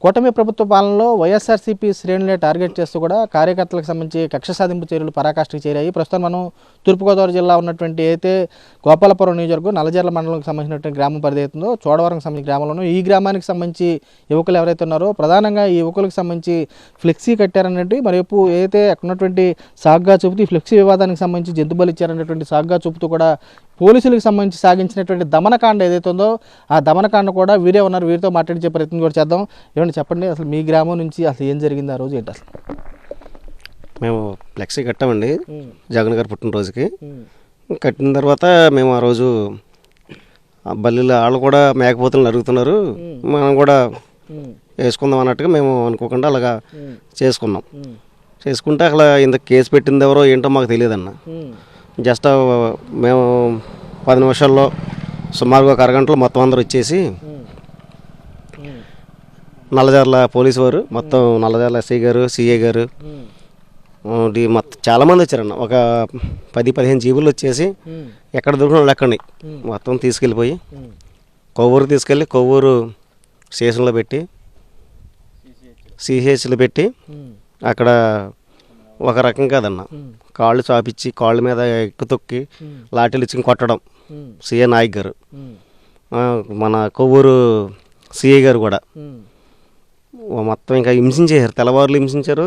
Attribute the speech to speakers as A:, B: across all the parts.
A: కూటమి ప్రభుత్వ పాలనలో వైఎస్ఆర్సీపీ శ్రేణులే టార్గెట్ చేస్తూ కూడా కార్యకర్తలకు సంబంధించి కక్ష సాధింపు చర్యలు పరాకాష్ఠకి చేరాయి. ప్రస్తుతం మనం తూర్పుగోదావరి జిల్లా ఉన్నటువంటి అయితే గోపాలపురం నియోజకవర్గం నల్లజర్ల మండలంకి సంబంధించినటువంటి గ్రామం పరిధి అవుతుందో చోడవరంకి సంబంధించిన గ్రామంలోనూ ఈ గ్రామానికి సంబంధించి యువకులు ఎవరైతే ఉన్నారో ప్రధానంగా ఈ యువకులకు సంబంధించి ఫ్లెక్సీ కట్టారన్నట్టు మరోవైపు ఏదైతే అక్కడ ఉన్నటువంటి సాగ్గా చూపుతూ ఈ ఫ్లెక్సీ వివాదానికి సంబంధించి జంతుబలి ఇచ్చారన్నటువంటి సాగ్గా చూపుతూ కూడా పోలీసులకు సంబంధించి సాగించినటువంటి దమనకాండ ఏదైతే ఉందో ఆ దమనకాండ కూడా వీరే ఉన్నారు. వీరితో మాట్లాడించే ప్రయత్నం కూడా చేద్దాం. ఏమంటే చెప్పండి, అసలు మీ గ్రామం నుంచి అసలు ఏం జరిగింది ఆ రోజు ఏంటి? అసలు
B: మేము ఫ్లెక్సీ కట్టామండి జగన్ గారు పుట్టినరోజుకి. కట్టిన తర్వాత మేము ఆ రోజు బల్లిలో వాళ్ళు కూడా మేకపోతులు అడుగుతున్నారు, మనం కూడా వేసుకుందాం అన్నట్టుగా మేము అనుకోకుండా అలాగా చేసుకున్నాం. చేసుకుంటే అసలు ఇంత కేసు పెట్టింది ఎవరో ఏంటో మాకు తెలియదన్న. జస్ట్ మేము 10 నిమిషాల్లో సుమారుగా ఒక అరగంటలో మొత్తం అందరూ వచ్చేసి నల్లజర్ల పోలీసు వారు మొత్తం నల్లజర్ల ఎస్ఐ గారు, సిఐ గారు మొత్తం చాలామంది వచ్చారన్న. ఒక 10-15 జీబులు వచ్చేసి ఎక్కడ దొరికిన లెక్కండి మొత్తం తీసుకెళ్ళిపోయి కొవ్వూరు తీసుకెళ్ళి కొవ్వూరు స్టేషన్లో పెట్టి సిహెచ్లో పెట్టి అక్కడ ఒక రకం కాదన్న, కాళ్ళు చాపిచ్చి కాళ్ళ మీద ఎక్కు తొక్కి లాఠీలు ఇచ్చి కొట్టడం సిఐ నాయక్ గారు, మన కొవ్వూరు సిఐ గారు కూడా మొత్తం ఇంకా హింసించేశారు. తెల్లవారులు హింసించారు.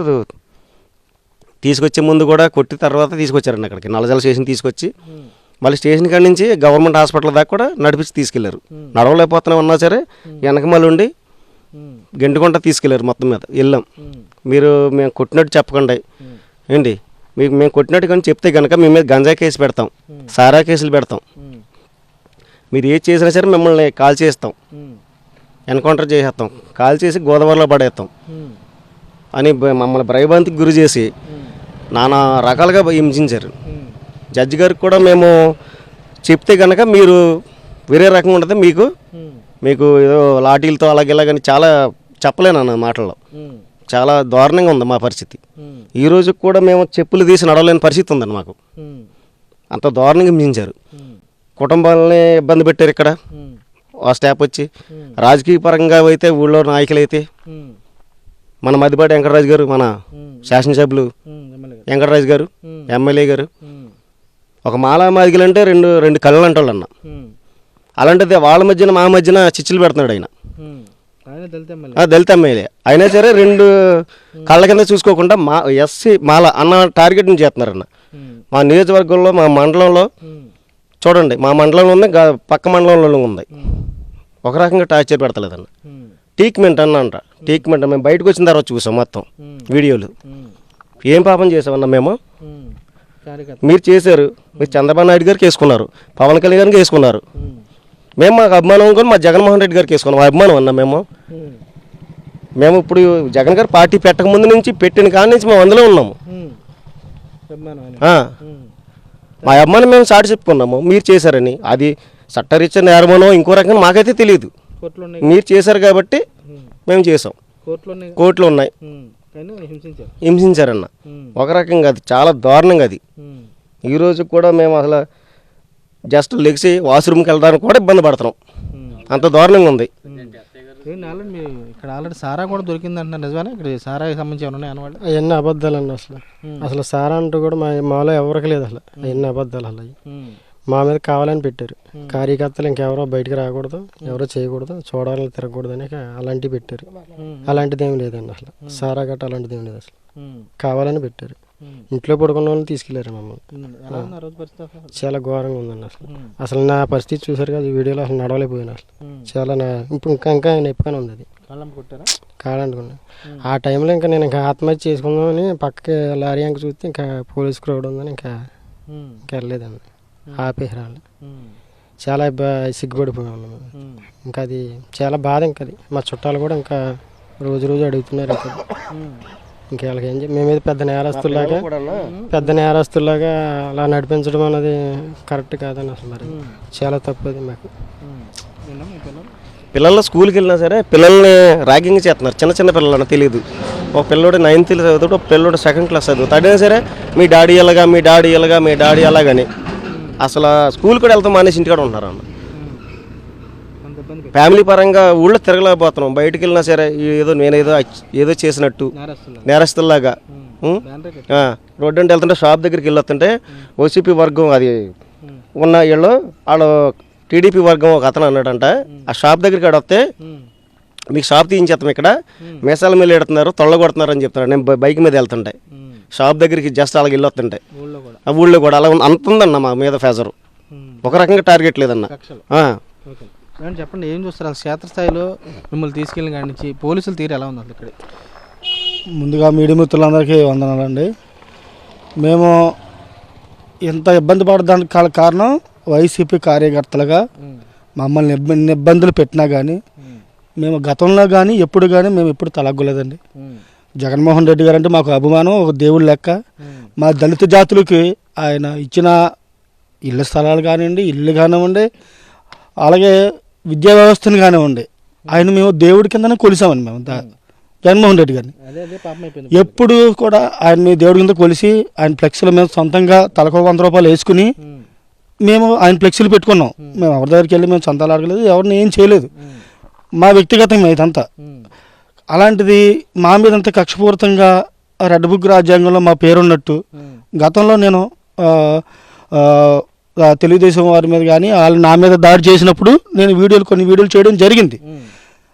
B: తీసుకొచ్చే ముందు కూడా కొట్టి తర్వాత తీసుకొచ్చారండి అక్కడికి నల్లజల స్టేషన్ తీసుకొచ్చి మళ్ళీ స్టేషన్ కాడి నుంచి గవర్నమెంట్ హాస్పిటల్ దాకా కూడా నడిపించి తీసుకెళ్లారు. నడవలేకపోతున్నా ఉన్నా సరే వెనక మళ్ళీ ఉండి గెంటుకుంట తీసుకెళ్లారు. మొత్తం మీద వెళ్ళాం. మీరు మేము కొట్టినట్టు చెప్పకండి ఏంటి, మీకు మేము కొట్టినట్టు కానీ చెప్తే కనుక మీ మీద గంజా కేసు పెడతాం, సారా కేసులు పెడతాం, మీరు ఏది చేసినా సరే మిమ్మల్ని కాల్ చేస్తాం, ఎన్కౌంటర్ చేసేస్తాం, కాల్ చేసి గోదావరిలో పడేస్తాం అని మమ్మల్ని భయభ్రాంతికి గురి చేసి నానా రకాలుగా హింసించారు. జడ్జి గారికి కూడా మేము చెప్తే కనుక మీరు వేరే రకంగా ఉంటుంది, మీకు ఏదో లాఠీలతో అలాగే ఇలాగని చాలా చెప్పలేను అన్న మాటల్లో. చాలా దారుణంగా ఉంది మా పరిస్థితి. ఈ రోజు కూడా మేము చెప్పులు తీసి నడవలేని పరిస్థితి ఉందండి మాకు. అంత దారుణంగా హింసించారు. కుటుంబాలని ఇబ్బంది పెట్టారు. ఇక్కడ ఆ స్టాప్ వచ్చి రాజకీయ పరంగా అయితే ఊళ్ళో నాయకులు అయితే మన మధ్యపాటి వెంకటరాజు గారు, మన శాసనసభ్యులు వెంకటరాజు గారు, ఎమ్మెల్యే గారు, ఒక మాలా మాదిగలు అంటే రెండు కళ్ళు అంటాళ్ళు అన్న. అలాంటిది వాళ్ళ మధ్యన మా మధ్యన చిచ్చులు పెడుతున్నాడు ఆయన. దళిత ఎమ్మెల్యే అయినా సరే 2 కళ్ళ కింద చూసుకోకుండా మా ఎస్సీ మాల అన్న టార్గెట్ని చేస్తున్నారన్న. మా నియోజకవర్గంలో మా మండలంలో చూడండి, మా మండలంలో ఉంది, పక్క మండలంలో ఉంది. ఒక రకంగా టార్చర్ పెడతలేదన్న. ట్రీట్మెంట్ అంట. మేము బయటకు వచ్చిన తర్వాత చూసాం మొత్తం వీడియోలు. ఏం పాపం చేసామన్నా మేము? మీరు చేశారు. మీరు చంద్రబాబు నాయుడు గారికి వేసుకున్నారు, పవన్ కళ్యాణ్ గారికి వేసుకున్నారు. మేము మాకు అభిమానం అనుకుని మా జగన్మోహన్ రెడ్డి గారికి వేసుకున్నాం. అభిమానం అన్నా మేము ఇప్పుడు జగన్ గారు పార్టీ పెట్టక ముందు నుంచి పెట్టిన కాడి నుంచి మేము అందులో ఉన్నాము. మా అభిమానం మేము సాటి చెప్పుకున్నాము. మీరు చేశారని అది చట్టరీత్యా నేరమనో ఇంకో రకంగా మాకైతే తెలియదు. మీరు చేశారు కాబట్టి మేము చేసాం. కోర్టులు ఉన్నాయి, హింసించారన్న. ఒక రకంగా అది చాలా దారుణంగా. అది ఈరోజు కూడా మేము అసలు జస్ట్ లెగిసి వాష్రూమ్కి వెళ్ళడానికి కూడా ఇబ్బంది పడుతున్నాం. అంత దారుణంగా ఉంది.
A: ఇక్కడ ఆల్రెడీ సారా కూడా దొరికింది అంటున్నారు, నిజమేనా? ఇక్కడ సారాకి సంబంధించి ఏమన్నా అనమాట
C: అవన్నీ అబద్ధాలండి. అసలు సారా అంటూ కూడా మాలో ఎవరికి లేదు. అసలు అవన్నీ అబద్ధాలు. అలా మా మీద కావాలని పెట్టారు. కార్యకర్తలు ఇంకెవరో బయటకు రాకూడదు, ఎవరో చేయకూడదు, చూడాలని తిరగకూడదు అని అలాంటివి పెట్టారు. అలాంటిది ఏమి లేదండి. అసలు సారా గట్ట అలాంటిది ఏమి లేదు. అసలు కావాలని పెట్టారు. ఇంట్లో పడుకున్న వాళ్ళని తీసుకెళ్లారు మమ్మల్ని. చాలా ఘోరంగా ఉందండి. అసలు నా పరిస్థితి చూసారు కదా ఈ వీడియోలో. అసలు నడవలేకపోయాను. అసలు చాలా ఇప్పుడు ఇంకా నొప్పిగానే ఉంది. అది కాదనుకున్నా. ఆ టైంలో ఇంకా నేను ఇంకా ఆత్మహత్య చేసుకుందామని పక్కకి లారీ అంక చూస్తే ఇంకా పోలీస్ క్రౌడ్ ఉందని ఇంకా వెళ్ళలేదండి. ఆపేరాలి. చాలా సిగ్గుపడిపోయాను. ఇంకా అది చాలా బాధ. ఇంకా అది మా చుట్టాలు కూడా ఇంకా రోజు అడుగుతున్నారు. ఇంకా వాళ్ళకి ఏం చెప్పి మేమేది పెద్ద నేరస్తులాగా అలా నడిపించడం అన్నది కరెక్ట్ కాదని అసలు. మరి చాలా తప్పది మాకు.
B: పిల్లలు స్కూల్కి వెళ్ళినా సరే పిల్లల్ని ర్యాగింగ్ చేస్తున్నారు. చిన్న పిల్లలు తెలియదు. ఒక పిల్లోడు 9th చదువుతాడు, ఒక పిల్లోడు 2nd క్లాస్ చదువుతాడు. అయినా సరే మీ డాడీ అలాగని అసలు స్కూల్ కూడా వెళ్తాం మానేసి ఇంటికాడ ఉంటున్నారు అన్న. ఫ్యామిలీ పరంగా ఊళ్ళో తిరగలేకపోతున్నాం. బయటికి వెళ్ళినా సరే ఏదో చేసినట్టు నేరస్తుల్లాగా రోడ్డు అంటే వెళ్తుంటే షాప్ దగ్గరికి వెళ్ళొస్తుంటే ఓసీపీ వర్గం అది ఉన్న వీళ్ళు వాళ్ళు టీడీపీ వర్గం ఒక అతను అన్నాడంట, ఆ షాప్ దగ్గరికి వస్తే మీకు షాప్ తీయించేస్తాం, ఇక్కడ మీసాల మీద ఎడుతున్నారు, తొళ్ళ కొడుతున్నారు అని చెప్తున్నాడు. నేను బైక్ మీద వెళ్తుంటే షాప్ దగ్గరికి జస్ట్ అలాగ వెళ్ళొస్తుంటాయి. ఆ ఊళ్ళో కూడా అలా అంత ఉందన్న మా మీద ఫెజరు. ఒక రకంగా టార్గెట్ లేదన్న.
A: చెప్పండి, ఏం చూస్తారు అసలు క్షేత్రస్థాయిలో మిమ్మల్ని తీసుకెళ్ళిన కాడి నుంచి పోలీసులు తీరు ఎలా ఉంది ఇక్కడ?
D: ముందుగా మీడియా మిత్రులందరికీ వందనాలండి. మేము ఎంత ఇబ్బంది పడడానికి కారణం వైసీపీ కార్యకర్తలుగా మమ్మల్ని ఇబ్బందులు పెట్టినా కానీ మేము గతంలో కానీ ఎప్పుడు కానీ మేము ఎప్పుడు తలగ్గలేదండి. జగన్మోహన్ రెడ్డి గారు అంటే మాకు అభిమానం, ఒక దేవుడు లెక్క. మా దళిత జాతులకి ఆయన ఇచ్చిన ఇళ్ళ స్థలాలు కానివ్వండి, ఇల్లు కానివ్వండి, అలాగే విద్యా వ్యవస్థను కానివ్వండి, ఆయన మేము దేవుడి కిందనే కొలిసామండి. మేము జగన్మోహన్ రెడ్డి గారిని ఎప్పుడు కూడా ఆయన మీ దేవుడి కింద కొలిసి ఆయన ఫ్లెక్సీలు మేము సొంతంగా తలకు 100 రూపాయలు వేసుకుని మేము ఆయన ఫ్లెక్సీలు పెట్టుకున్నాం. మేము ఎవరి దగ్గరికి వెళ్ళి మేము సొంతాలు అడగలేదు, ఎవరిని ఏం చేయలేదు, మా వ్యక్తిగతంగా ఇదంతా. అలాంటిది మా మీద అంత కక్షపూరితంగా రెడ్ బుక్ రాజ్యాంగంలో మా పేరున్నట్టు గతంలో నేను తెలుగుదేశం వారి మీద కానీ వాళ్ళు నా మీద దాడి చేసినప్పుడు నేను కొన్ని వీడియోలు చేయడం జరిగింది.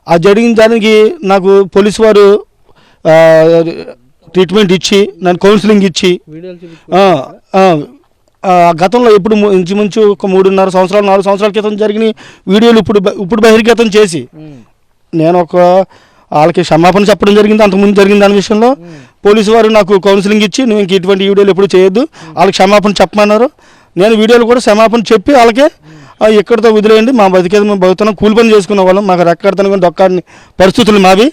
D: ఆ జరిగిన దానికి నాకు పోలీసు వారు ట్రీట్మెంట్ ఇచ్చి నన్ను కౌన్సిలింగ్ ఇచ్చి గతంలో ఇప్పుడు ఇంచుమించు ఒక 3.5 సంవత్సరాలు 4 సంవత్సరాల క్రితం జరిగిన వీడియోలు ఇప్పుడు బహిర్గతం చేసి నేను వాళ్ళకి క్షమాపణ చెప్పడం జరిగింది. అంతకుముందు జరిగిన దాని విషయంలో పోలీసు వారు నాకు కౌన్సిలింగ్ ఇచ్చి నువ్వు ఇంక ఇటువంటి వీడియోలు ఎప్పుడు చేయొద్దు, వాళ్ళకి క్షమాపణ చెప్పమన్నారు. నేను వీడియోలు కూడా క్షమాపణ చెప్పి వాళ్ళకే ఎక్కడితో వదిలేయండి, మా బతికేది మేము బతుకుతున్నాం, కూలి పని చేసుకునే వాళ్ళం, మాకు రెక్కడతాను కానీ దొక్కని పరిస్థితులు మావి.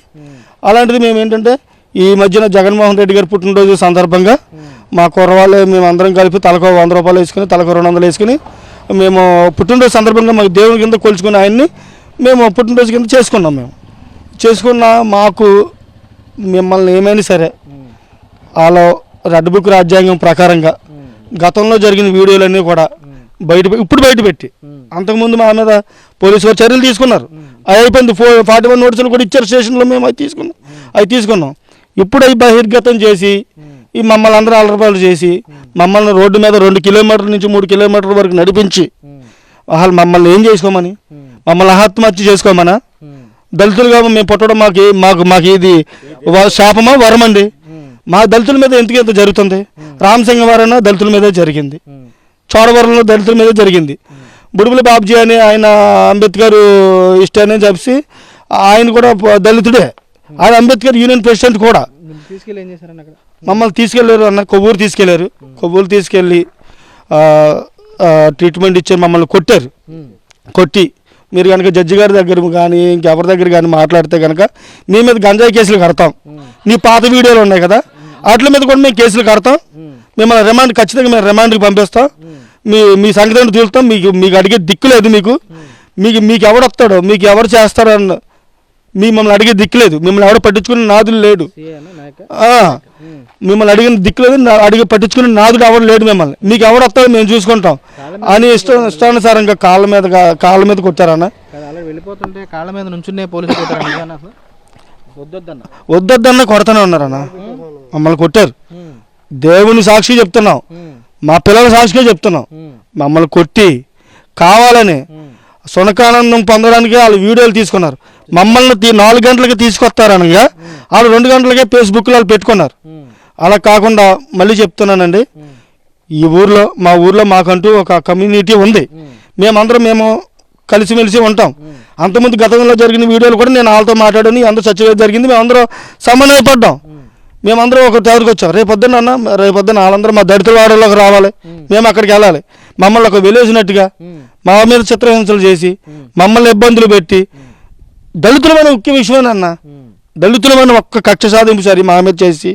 D: అలాంటిది మేము ఏంటంటే ఈ మధ్యన జగన్మోహన్ రెడ్డి గారి పుట్టినరోజు సందర్భంగా మా కుర్రవాళ్ళు మేము అందరం కలిపి తలకు 100 రూపాయలు వేసుకుని తలకు 200 వేసుకుని మేము పుట్టినరోజు సందర్భంగా మాకు దేవుని కింద కొలుచుకుని ఆయన్ని మేము పుట్టినరోజు కింద చేసుకున్నాం. మేము చేసుకున్న మాకు మిమ్మల్ని ఏమైనా సరే వాళ్ళ రెడ్ బుక్ రాజ్యాంగం ప్రకారంగా గతంలో జరిగిన వీడియోలన్నీ కూడా ఇప్పుడు బయట పెట్టి అంతకుముందు మా మీద పోలీసు వారు చర్యలు తీసుకున్నారు. అవి అయిపోయింది. 41 నోటీసులు కూడా ఇచ్చారు స్టేషన్లో. మేము అవి తీసుకున్నాం. ఇప్పుడు అవి బహిర్గతం చేసి ఈ మమ్మల్ని అందరూ అలరపాలు చేసి మమ్మల్ని రోడ్డు మీద 2 కిలోమీటర్ల నుంచి 3 కిలోమీటర్ల వరకు నడిపించి వాళ్ళు మమ్మల్ని ఏం చేసుకోమని, మమ్మల్ని ఆత్మహత్య చేసుకోమనా, దళితులుగా మేము పుట్టడం మాకు ఇది శాపమా వరమండి. మా దళితుల మీద ఎంత జరుగుతుంది. రామసింగవరం దళితుల మీదే జరిగింది, చోడవరంలో దళితుల మీదే జరిగింది. బుడుబుల బాబ్జీ అని ఆయన అంబేద్కర్ ఇష్టాన్ని చెప్పి ఆయన కూడా దళితుడే, ఆయన అంబేద్కర్ యూనియన్ ప్రెసిడెంట్ కూడా. మమ్మల్ని తీసుకెళ్లారు అన్న, కొవ్వూరు తీసుకెళ్ళి ట్రీట్మెంట్ ఇచ్చారు. మమ్మల్ని కొట్టి మీరు కనుక జడ్జి గారి దగ్గర కానీ ఇంకెవరి దగ్గర కానీ మాట్లాడితే కనుక మీ మీద గంజాయి కేసులు కడతాం, నీ పాత వీడియోలు ఉన్నాయి కదా వాటి మీద కూడా మేము కేసులు కడతాం, మిమ్మల్ని ఖచ్చితంగా మేము రిమాండ్కి పంపిస్తాం, మీ సంగతి తూలుతాం, మీకు అడిగే దిక్కు లేదు, మీకు ఎవడు వస్తాడో మీకు ఎవరు చేస్తారో అన్న మిమ్మల్ని అడిగే దిక్కు లేదు, మిమ్మల్ని ఎవరు పట్టించుకునే నాదులు లేడు, మిమ్మల్ని అడిగిన దిక్కు లేదు, పట్టించుకునే నాదుడు ఎవరు లేడు, మిమ్మల్ని మీకు ఎవరు వస్తాడో మేము చూసుకుంటాం అని ఇష్టానుసారంగా కాళ్ళ మీద కొట్టారన్న.
A: వెళ్ళిపోతుంటే కాళ్ళ మీద నుంచునే పోలీసులు
D: వద్దొద్దన్న కొడతానే ఉన్నారన్న. మమ్మల్ని కొట్టారు. దేవుని సాక్షి చెప్తున్నాం, మా పిల్లల సాక్షిగా చెప్తున్నాం. మమ్మల్ని కొట్టి కావాలని సునకానందం పొందడానికి వాళ్ళు వీడియోలు తీసుకున్నారు. మమ్మల్ని 4 గంటలకి తీసుకొస్తారనగా వాళ్ళు 2 గంటలకే ఫేస్బుక్లో వాళ్ళు పెట్టుకున్నారు. అలా కాకుండా మళ్ళీ చెప్తున్నానండి, మా ఊర్లో మాకంటూ ఒక కమ్యూనిటీ ఉంది. మేము కలిసిమెలిసి ఉంటాం. అంతకుముందు గతంలో జరిగిన వీడియోలు కూడా నేను వాళ్ళతో మాట్లాడాను, అందరూ చర్చ జరిగింది, మేమందరం సమన్వయపడ్డాం, మేమందరం ఒక దగ్గరికి వచ్చాం. రేపొద్దున వాళ్ళందరూ మా దళితుల వాడలోకి రావాలి, మేము అక్కడికి వెళ్ళాలి. మమ్మల్ని ఒక వెలేసినట్టుగా మా మీద చిత్రహింసలు చేసి మమ్మల్ని ఇబ్బందులు పెట్టి దళితులమైన ముఖ్య విషయమేనన్న, దళితులమైన ఒక్క కక్ష సాధింపు సరి మా మీద చేసి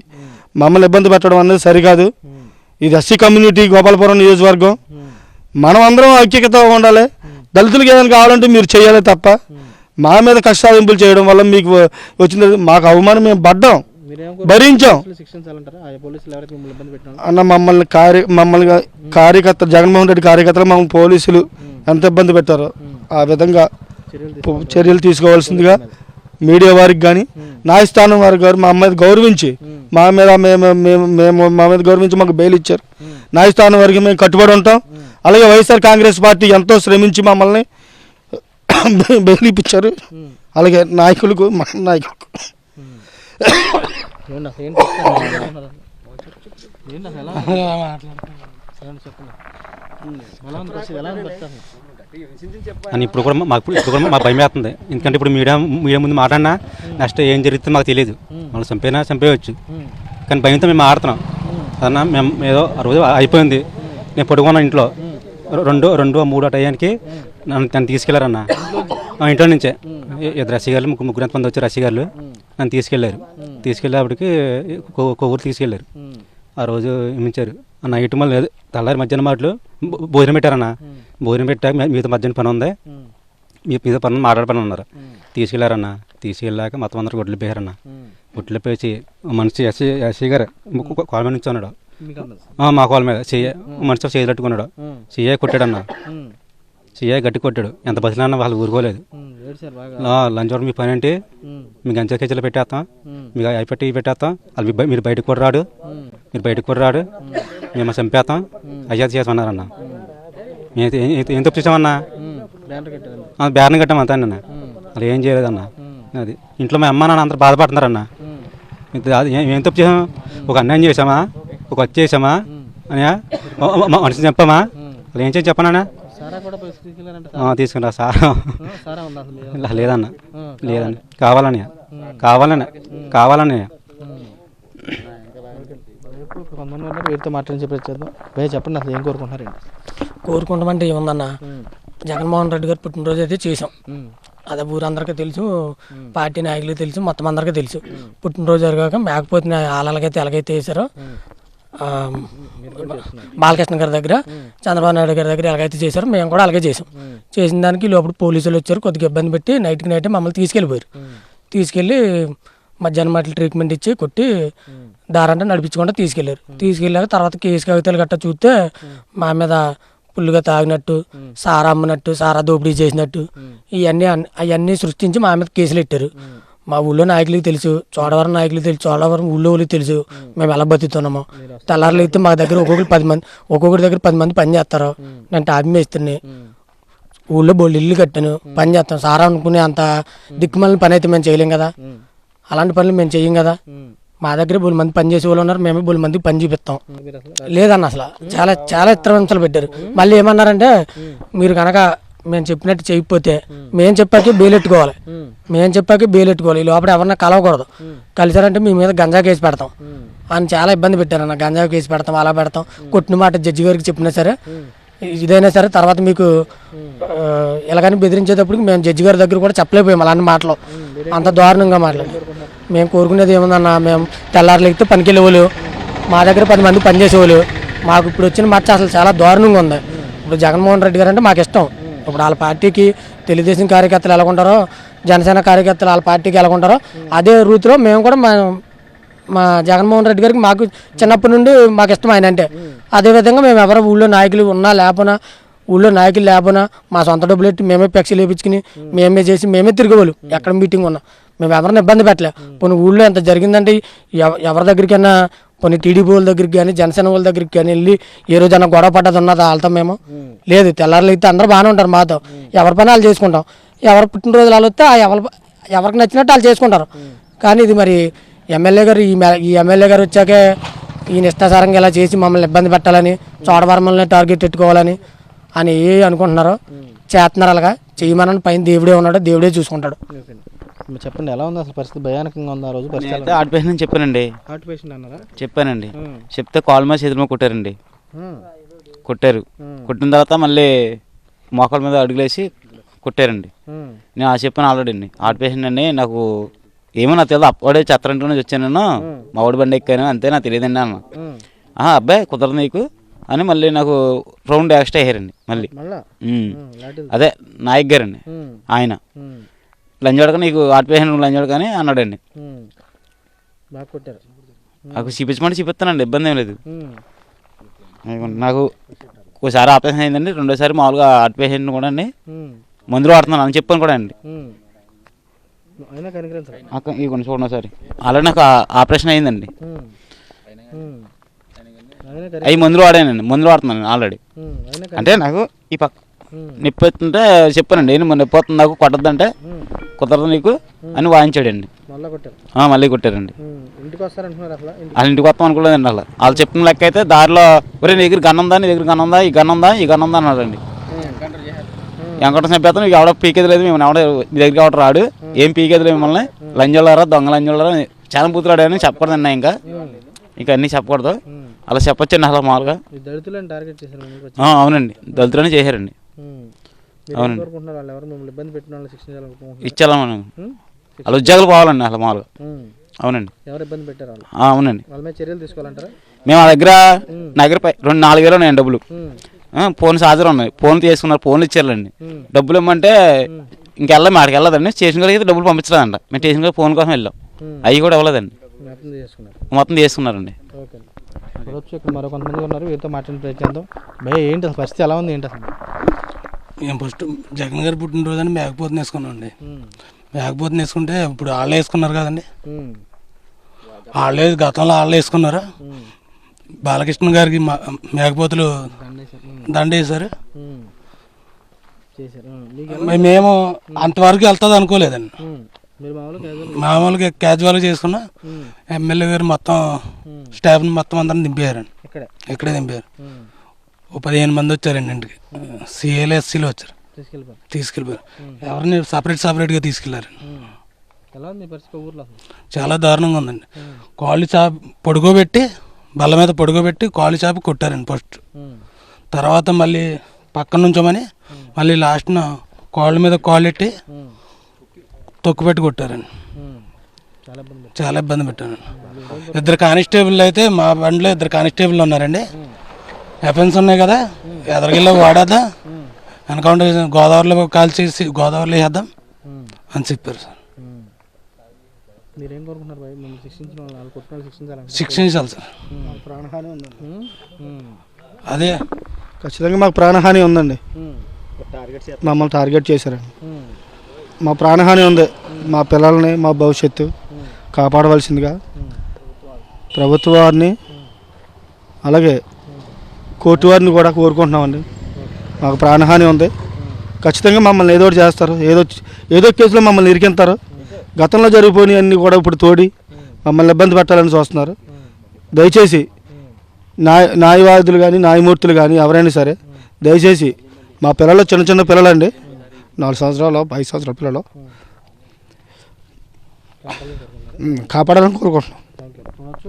D: మమ్మల్ని ఇబ్బంది పెట్టడం అనేది సరికాదు. ఇది ఎస్సీ కమ్యూనిటీ గోపాలపురం నియోజకవర్గం, మనం అందరం ఐక్యతగా ఉండాలి. దళితులకి ఏదైనా కావాలంటే మీరు చేయాలి తప్ప మా మీద కక్ష సాధింపులు చేయడం వల్ల మీకు వచ్చింది మాకు అవమానం మేము పడ్డాం, భరించాం అన్న. మమ్మల్ని కార్యకర్త జగన్మోహన్ రెడ్డి కార్యకర్తలు మమ్మల్ని పోలీసులు ఎంత ఇబ్బంది పెట్టారో ఆ విధంగా చర్యలు తీసుకోవాల్సిందిగా మీడియా వారికి కానీ న్యాయస్థానం వారికి గారు మా మీద గౌరవించి మా మీద గౌరవించి మాకు బెయిల్ ఇచ్చారు. న్యాయస్థానం వారికి మేము కట్టుబడి ఉంటాం. అలాగే వైఎస్ఆర్ కాంగ్రెస్ పార్టీ ఎంతో శ్రమించి మమ్మల్ని బెయిల్ ఇప్పించారు. అలాగే నాయకులకు మా నాయకులకు
E: అని ఇప్పుడు కూడా మాకు భయం వేస్తుంది. ఎందుకంటే ఇప్పుడు మీడియా ముందు మాట్లాడినా నెక్స్ట్ ఏం జరుగుతుందో మాకు తెలియదు. మనం చంపేయవచ్చు, కానీ భయంతో మేము ఆడుతున్నాం. అన్న మేము ఏదో ఆ రోజు అయిపోయింది. నేను పడుకున్నాను ఇంట్లో 2-3 టయానికి నన్ను తీసుకెళ్లారన్న ఇంట్లో నుంచే. ఇద్దరు రసిగారు ముగ్గురు ఎంతమంది వచ్చారు రసిగారులు నన్ను తీసుకెళ్ళేప్పటికి కొవ్వూరు తీసుకెళ్లారు. ఆ రోజు ఇమించారు. నైట్ మళ్ళీ లేదు తెల్లారి మధ్యాహ్నం మాటలు భోజనం పెట్టారన్న. భోజనం పెట్టాక మీతో మధ్యాహ్నం పని ఉంది, మీతో పని మాట్లాడే పని ఉన్నారు. తీసుకెళ్లారన్న. తీసుకెళ్ళాక మొత్తం అందరూ గొడ్లు పోయారన్న. గొడ్లు పోయి మనిషి ఎస్సీ గారు కాల్ మీద నుంచి ఉన్నాడు. మా కాల్ మీద మనిషి చేయి తట్టుకున్నాడు. సిఐ కొట్టాడన్న. సిఐ గట్టి కొట్టాడు. ఎంత బతిలన్నా వాళ్ళు ఊరుకోలేదు. లంచ్ మీ పని ఏంటి, మీకు అంచె కేజీలు పెట్టేస్తాం, మీకు అయిపెట్టి పెట్టేస్తాం, అది మీరు బయటకు కూడా రాడు, మేము చంపేస్తాం, అయ్యాది చేసామన్నారన్న. ఏం తప్పు చేసామన్నా? బ్యారన్ కట్టాం అంతా అన్న. అది ఏం చేయలేదన్న. అది ఇంట్లో మా అమ్మ నాన్న అందరూ బాధపడుతున్నారన్న. ఏం తప్పు చేసాం? ఒక అన్యాయం చేసామా, ఒక వచ్చి చేసామా అని మనిషిని చంపామా? అది ఏం చేసి చెప్పనా? తీసుకురా సారా లేదన్న. కావాలని
A: వీరితో మాట్లాడి ప్రయత్నిద్దాం. భయ చెప్పండి, అసలు ఏం కోరుకుంటున్నారండి?
F: కోరుకుంటామంటే ఏముందన్న, జగన్మోహన్ రెడ్డి గారు పుట్టినరోజు అయితే చేసాం. అదే ఊరందరికీ తెలుసు, పార్టీ నాయకులకు తెలుసు, మొత్తం అందరికీ తెలుసు. పుట్టినరోజు జరగాక మేకపోతే ఆలకైతే ఎలాగైతే వేసారో బాలకృష్ణ గారి దగ్గర, చంద్రబాబు నాయుడు గారి దగ్గర ఎలాగైతే చేశారో మేము కూడా అలాగే చేసాం. చేసిన దానికి లోపల పోలీసులు వచ్చారు, కొద్దిగా ఇబ్బంది పెట్టి నైట్కి నైటే మమ్మల్ని తీసుకెళ్ళిపోయారు. తీసుకెళ్ళి మధ్యాహ్నం మాటలు ట్రీట్మెంట్ ఇచ్చి కొట్టి దారంటే నడిపించకుండా తీసుకెళ్ళాక తర్వాత కేసు కాగితాలు గట్టా చూస్తే మా మీద పుల్లుగా తాగినట్టు, సారా అమ్మినట్టు, సారా దోపిడీ చేసినట్టు అవన్నీ సృష్టించి మా మీద కేసులు పెట్టారు. మా ఊళ్ళో నాయకులకి తెలుసు, చోడవరం నాయకులకి తెలుసు, చోడవరం ఊళ్ళో వాళ్ళకి తెలుసు మేము ఎలా బతుకుతున్నామో. తెల్లారులు అయితే మా దగ్గర ఒక్కొక్కరి దగ్గర 10 మంది పని చేస్తారు. నేను టాపి మేస్తున్నా, ఊళ్ళో బోళ్ళు ఇల్లు కట్టాను, పని చేస్తాం. సారా అనుకునే అంత దిక్కుమల్ని పని అయితే మేము చేయలేం కదా, అలాంటి పనులు మేము చెయ్యం కదా. మా దగ్గర బోళ్ళు మంది పని చేసే వాళ్ళు ఉన్నారు, మేమే బోళ్ళు మందికి పని చూపిస్తాం. లేదన్న అసలు చాలా చాలా ఇతర పెట్టారు. మళ్ళీ ఏమన్నారంటే, మీరు కనుక మేము చెప్పినట్టు చేయకపోతే మేము చెప్పాకే బెయిలెట్టుకోవాలి, ఈ లోపల ఎవరన్నా కలవకూడదు, కలిసారంటే మీ మీద గంజా కేసు పెడతాం అని చాలా ఇబ్బంది పెట్టారన్న. గంజా కేసు పెడతాం, అలా పెడతాం, కొట్టిన మాట జడ్జి గారికి చెప్పినా సరే, ఇదైనా సరే తర్వాత మీకు ఎలాగని బెదిరించేటప్పుడు మేము జడ్జి గారి దగ్గర కూడా చెప్పలేకపోయాం అలాంటి మాటలు, అంత దారుణంగా మాట్లాడి. మేము కోరుకునేది ఏముందన్న, మేము తెల్లారులు ఎక్కితే పనికి వెళ్ళేవాళ్ళు, మా దగ్గర 10 మంది పనిచేసేవాళ్ళు. మాకు ఇప్పుడు వచ్చిన మాట అసలు చాలా దారుణంగా ఉంది. ఇప్పుడు జగన్మోహన్ రెడ్డి గారు అంటే మాకు ఇష్టం. ఇప్పుడు వాళ్ళ పార్టీకి తెలుగుదేశం కార్యకర్తలు ఎలా ఉంటారో, జనసేన కార్యకర్తలు వాళ్ళ పార్టీకి ఎలా ఉంటారో, అదే రూతిలో మేము కూడా మా జగన్మోహన్ రెడ్డి గారికి మాకు చిన్నప్పటి నుండి మాకు ఇష్టం ఆయన అంటే. అదేవిధంగా మేము ఎవరో ఊళ్ళో నాయకులు ఉన్నా లేకపోయినా మా సొంత డబ్బులు పెట్టి మేమే ఫ్లెక్సీలు వేయించుకుని మేమే చేసి మేమే తిరిగేవాళ్ళు. ఎక్కడ మీటింగ్ ఉన్నా మేము ఎవరిని ఇబ్బంది పెట్టలే. కొన్ని ఊళ్ళో ఎంత జరిగిందంటే ఎవరి దగ్గరికైనా, కొన్ని టీడీపీ వాళ్ళ దగ్గరికి కానీ జనసేన వాళ్ళ దగ్గరికి కానీ వెళ్ళి ఏ రోజైనా గొడవ పడ్డది ఉన్నదా వాళ్ళతో? మేము లేదు. తెల్లారులు అయితే అందరూ బాగానే ఉంటారు మాతో, ఎవరి పని వాళ్ళు చేసుకుంటాం. ఎవరు పుట్టినరోజులు వాళ్ళు వస్తే ఎవరికి నచ్చినట్టు వాళ్ళు చేసుకుంటారు. కానీ ఇది మరి ఎమ్మెల్యే గారు ఈ ఎమ్మెల్యే గారు వచ్చాకే ఈయన ఇష్టాసారంగా ఇలా చేసి మమ్మల్ని ఇబ్బంది పెట్టాలని, చోడవరమల్ని టార్గెట్ పెట్టుకోవాలని అని అనుకుంటున్నారు. చేస్తున్నారు. అలాగా చేయమని పైన దేవుడే ఉన్నాడు, దేవుడే చూసుకుంటాడు.
A: చెప్పండి, ఎలా ఉంది అసలు పరిస్థితి? భయానకంగా ఉంది ఆ రోజు పరిస్థితి?
G: హార్ట్ పేషెంట్ చెప్పానండి.
A: హార్ట్ పేషెంట్ అన్నారా?
G: చెప్పానండి. చెప్తే కాల్ మీద చేతుల మీద కొట్టారండి. కొట్టిన తర్వాత మళ్ళీ మోకాల మీద అడుగులేసి కొట్టారండి. నేను చెప్పాను ఆల్రెడీ అండి, హార్ట్ పేషెంట్ అండి, నాకు ఏమో నాకు తెలియదు, అప్పుడే చెత్తరంటూ వచ్చాను, నేను మా ఊడి బండి ఎక్కాను అంతే, నాకు తెలియదండి అన్న. అబ్బాయి కుదరదు నీకు అని మళ్ళీ నాకు రౌండ్ ఎక్స్ట్రా అయ్యారండి మళ్ళీ. అదే నాయక్ గారండి, ఆయన లంచోడక నీకు హార్ట్ పేషెంట్ లంచోడక అని అన్నాడండి. నాకు చూపించమంటే చూపిస్తానండి, ఇబ్బంది ఏం లేదు. నాకు ఒకసారి ఆపరేషన్ అయిందండి, రెండోసారి మామూలుగా హార్ట్ పేషెంట్ కూడా అండి మందులు వాడుతున్నాను అని చెప్పాను కూడా అండి.
A: అయినా కనికరించరా?
G: ఇవ్వండి చూడండి ఒకసారి. ఆల్రెడీ నాకు ఆపరేషన్ అయిందండి. అవి మందులు వాడానండి, మందులు వాడుతున్నాను ఆల్రెడీ. అంటే నాకు ఈ పక్క నొప్పి వస్తుంటే చెప్పానండి, నొప్పి వస్తుంది నాకు కొట్టద్దంటే కుదరదు నీకు అని వాయించాడండి. మళ్ళీ కొట్టారండి. వాళ్ళ ఇంటికి వస్తాం అనుకోలేదండి. అసలు వాళ్ళు చెప్పిన లెక్క అయితే దారిలో ఒరే నీ దగ్గర గన్నుందా, నీ దగ్గర గన్నుందా, ఈ గన్నుందా, ఈ గన్నుందా అన్నాడండి. వెంకటేశ్వర చంపేస్తాను, మీకు ఎవడో పీకేది లేదు, మేము ఎవడ మీ దగ్గరికి ఎవడ రాడు, ఏం పీకేది లేదు మిమ్మల్ని, లంజోళ్ళారా దొంగ లంజోళ్ళారా చాలా బూతులాడు అని చెప్పకూడదండి. ఇంకా అన్నీ చెప్పకూడదు. అలా చెప్పొచ్చండి అసలు మామూలుగా. అవునండి, దళితులని చేశారండి. అవునండి, ఇచ్చాలా మనం అలా ఉద్యోగాలు పోవాలండి అసలు మామూలుగా. అవునండి, అవునండి. మేము ఆ దగ్గర నా దగ్గర 2-4 వేలు ఉన్నాయండి డబ్బులు. ఫోన్స్ హాజరు ఉన్నాయి, ఫోన్ తీసుకున్నారు, ఫోన్లు ఇచ్చారండి. డబ్బులు ఇమ్మంటే ఇంకెళ్ళాం, ఆడికి వెళ్ళదండి. స్టేషన్ గారికి అయితే డబ్బులు పంపించలేదంట. మేము స్టేషన్ గారికి ఫోన్ కోసం వెళ్ళాం, అవి కూడా ఇవ్వలేదండి, మొత్తం తీసుకున్నారండి.
A: ఇక్కడ మరో కొంతమంది ఉన్నారు, వీరితో మాట్లాడే ప్రయత్నిద్దాం. భయ ఏంటి అసలు పరిస్థితి ఎలా ఉంది, ఏంటి అసలు?
H: మేము ఫస్ట్ జగన్ గారి పుట్టినరోజు అని మేకపోతుని వేసుకున్నాం అండి. మేకపోతుని వేసుకుంటే ఇప్పుడు వాళ్ళు వేసుకున్నారు కదండి, వాళ్ళే గతంలో వాళ్ళు వేసుకున్నారు. బాలకృష్ణ గారికి మేకపోతులు దండ వేశారు. మేము అంతవరకు వెళ్తుంది అనుకోలేదండి. మామూలుగా క్యాజువల్గా చేసుకున్నా. ఎమ్మెల్యే గారు మొత్తం స్టాఫ్ని మొత్తం అందరిని దింపారండి, ఇక్కడే దింపారు. ఓ 15 మంది వచ్చారండి ఇంటికి. సిఏలు ఎస్సీలు వచ్చారు, తీసుకెళ్ళిపోయారు. ఎవరిని సపరేట్గా తీసుకెళ్ళారు. చాలా దారుణంగా ఉందండి. కాళ్ళు చాపి పొడుగోబెట్టి, బల్ల మీద పొడుగోబెట్టి కాళ్ళు చాపి కొట్టారండి ఫస్ట్. తర్వాత మళ్ళీ పక్కన నుంచోమని మళ్ళీ లాస్ట్న కాళ్ళ మీద కాళ్ళు ఎట్టి తొక్కుపెట్టి కొట్టారండి. చాలా ఇబ్బంది పెట్టాను. 2 కానిస్టేబుల్ అయితే మా బండిలో 2 కానిస్టేబుల్ ఉన్నారండి. వెపన్స్ ఉన్నాయి కదా, ఎదరిగిల్లో వాడేద్దాం, ఎన్కౌంటర్ గోదావరిలో కాల్ చేసి గోదావరిలో వేద్దాం అని చెప్పారు సార్. శిక్షించాలి సార్.
D: అదే ఖచ్చితంగా మాకు ప్రాణహాని ఉందండి. మమ్మల్ని టార్గెట్ చేశారండి. మా ప్రాణహాని ఉంది. మా పిల్లల్ని, మా భవిష్యత్తు కాపాడవలసిందిగా ప్రభుత్వ వారిని అలాగే కోర్టు వారిని కూడా కోరుకుంటున్నామండి. మాకు ప్రాణహాని ఉంది. ఖచ్చితంగా మమ్మల్ని ఏదో ఒకటి చేస్తారు, ఏదో కేసులో మమ్మల్ని ఇరికింతారు. గతంలో జరిగిపోయినవి అన్నీ కూడా ఇప్పుడు తోడి మమ్మల్ని ఇబ్బంది పెట్టాలని చూస్తున్నారు. దయచేసి న్యాయవాదులు కానీ న్యాయమూర్తులు కానీ ఎవరైనా సరే దయచేసి మా పిల్లలు చిన్న పిల్లలండి, 4 సంవత్సరాలు 5 సంవత్సరాల పిల్లలు కాపాడాలని కోరుకుంటున్నాం.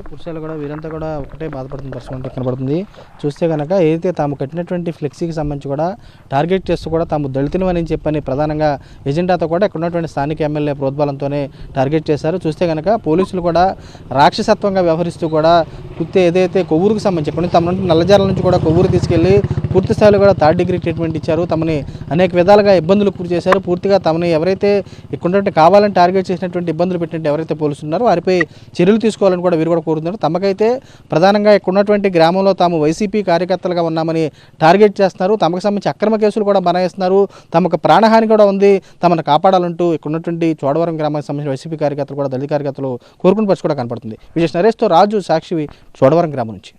A: పురుషులు కూడా వీరంతా కూడా ఒకటే బాధపడుతున్న పరిస్థితి కనబడుతుంది. చూస్తే కనుక ఏదైతే తాము కట్టినటువంటి ఫ్లెక్సీకి సంబంధించి కూడా టార్గెట్ చేస్తూ కూడా తాము దళితులు అని చెప్పని ప్రధానంగా ఎజెండాతో కూడా ఇక్కడ ఉన్నటువంటి స్థానిక ఎమ్మెల్యే ప్రోద్బలంతోనే టార్గెట్ చేశారు. చూస్తే కనుక పోలీసులు కూడా రాక్షసత్వంగా వ్యవహరిస్తూ కూడా ఏదైతే కొవ్వూరుకు సంబంధించి ఇక్కడ నుంచి తమ నుండి నల్లజాల నుంచి కూడా కొవ్వూరు తీసుకెళ్లి పూర్తి స్థాయిలో కూడా 3rd డిగ్రీ ట్రీట్మెంట్ ఇచ్చారు. తమని అనేక విధాలుగా ఇబ్బందులు గురి చేశారు. పూర్తిగా తమని ఎవరైతే ఇక్కడ కావాలని టార్గెట్ చేసినటువంటి ఇబ్బందులు పెట్టినట్టు ఎవరైతే పోలీసులు ఉన్నారో వారిపై చర్యలు తీసుకోవాలని కూడా వీరు కూడా కోరుతున్నారు. తమకైతే ప్రధానంగా ఇక్కడ ఉన్నటువంటి గ్రామంలో తాము వైసీపీ కార్యకర్తలుగా ఉన్నామని టార్గెట్ చేస్తున్నారు. తమకు సంబంధించి అక్రమ కేసులు కూడా బనాయిస్తున్నారు. తమకు ప్రాణహాని కూడా ఉంది, తమను కాపాడాలంటూ ఇక్కడ ఉన్నటువంటి చోడవరం గ్రామానికి సంబంధించిన వైసీపీ కార్యకర్తలు కూడా దళిత కార్యకర్తలు కోరుకుని పరిస్థితి కూడా కనపడుతుంది. విజయ్ నరేష్తో రాజు, సాక్షి, చోడవరం గ్రామం నుంచి.